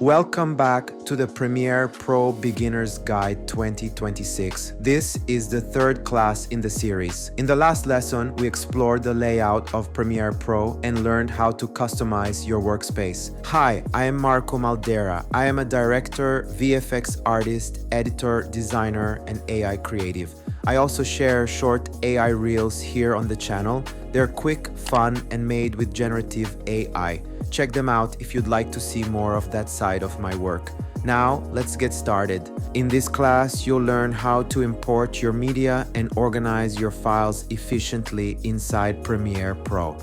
Welcome back to the Premiere Pro Beginner's Guide 2026. This is the third class in the series. In the last lesson, we explored the layout of Premiere Pro and learned how to customize your workspace. Hi, I am Marco Maldera. I am a director, VFX artist, editor, designer, and AI creative. I also share short AI reels here on the channel. They're quick, fun, and made with generative AI. Check them out if you'd like to see more of that side of my work. Now, let's get started. In this class, you'll learn how to import your media and organize your files efficiently inside Premiere Pro.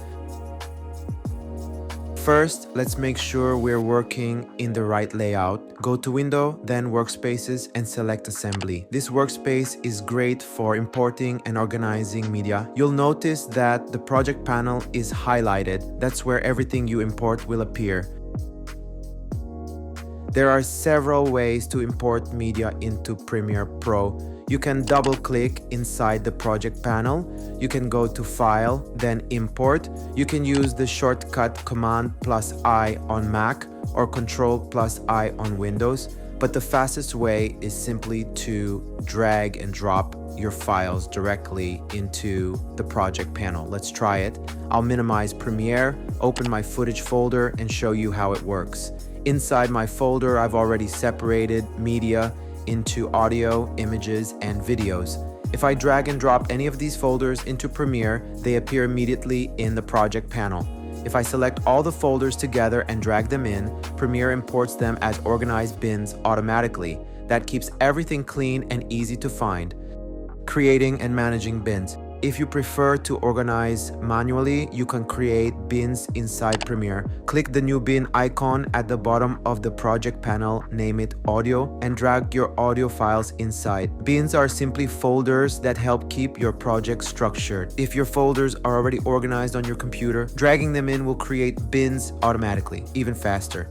First, let's make sure we're working in the right layout. Go to Window, then Workspaces, and select Assembly. This workspace is great for importing and organizing media. You'll notice that the project panel is highlighted. That's where everything you import will appear. There are several ways to import media into Premiere Pro. You can double-click inside the project panel. You can go to File, then Import. You can use the shortcut Command+I on Mac or Control+I on Windows. But the fastest way is simply to drag and drop your files directly into the project panel. Let's try it. I'll minimize Premiere, open my footage folder, and show you how it works. Inside my folder, I've already separated media into audio, images, and videos. If I drag and drop any of these folders into Premiere, they appear immediately in the project panel. If I select all the folders together and drag them in, Premiere imports them as organized bins automatically. That keeps everything clean and easy to find. Creating and managing bins. If you prefer to organize manually, you can create bins inside Premiere. Click the new bin icon at the bottom of the project panel, name it Audio, and drag your audio files inside. Bins are simply folders that help keep your project structured. If your folders are already organized on your computer, dragging them in will create bins automatically, even faster.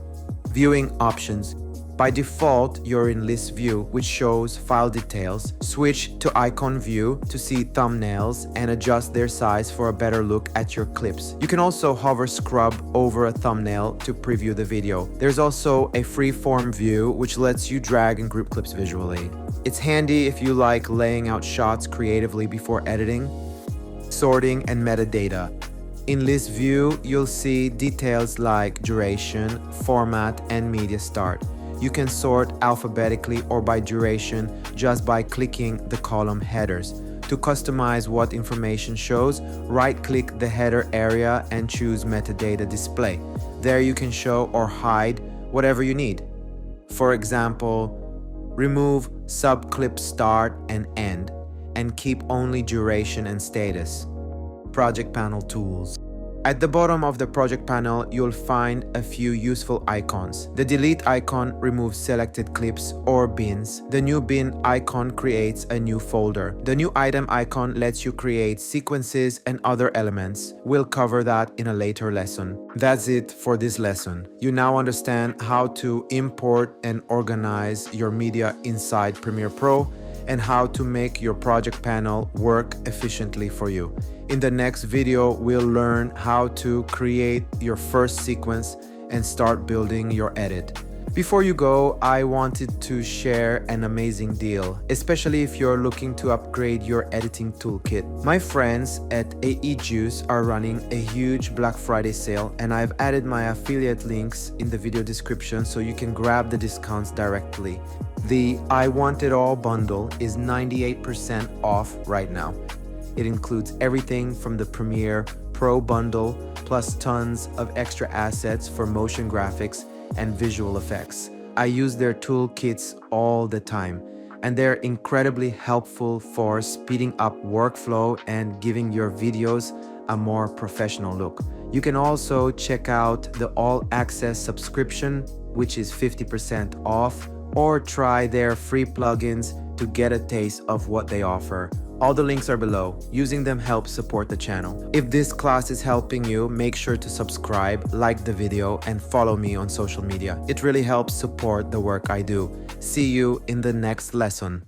Viewing options. By default, you're in List View, which shows file details. Switch to Icon View to see thumbnails and adjust their size for a better look at your clips. You can also hover scrub over a thumbnail to preview the video. There's also a freeform view, which lets you drag and group clips visually. It's handy if you like laying out shots creatively before editing. Sorting and metadata. In List View, you'll see details like duration, format, and media start. You can sort alphabetically or by duration just by clicking the column headers. To customize what information shows, right-click the header area and choose Metadata Display. There you can show or hide whatever you need. For example, remove subclip start and end, and keep only duration and status. Project Panel Tools. At the bottom of the project panel, you'll find a few useful icons. The delete icon removes selected clips or bins. The new bin icon creates a new folder. The new item icon lets you create sequences and other elements. We'll cover that in a later lesson. That's it for this lesson. You now understand how to import and organize your media inside Premiere Pro and how to make your project panel work efficiently for you. In the next video, we'll learn how to create your first sequence and start building your edit. Before you go, I wanted to share an amazing deal, especially if you're looking to upgrade your editing toolkit. My friends at AEJuice are running a huge Black Friday sale, and I've added my affiliate links in the video description so you can grab the discounts directly. The I Want It All bundle is 98% off right now. It includes everything from the Premiere Pro bundle, plus tons of extra assets for motion graphics and visual effects. I use their toolkits all the time, and they're incredibly helpful for speeding up workflow and giving your videos a more professional look. You can also check out the All Access subscription, which is 50% off, or try their free plugins to get a taste of what they offer. All the links are below. Using them helps support the channel. If this class is helping you, make sure to subscribe, like the video, and follow me on social media. It really helps support the work I do. See you in the next lesson.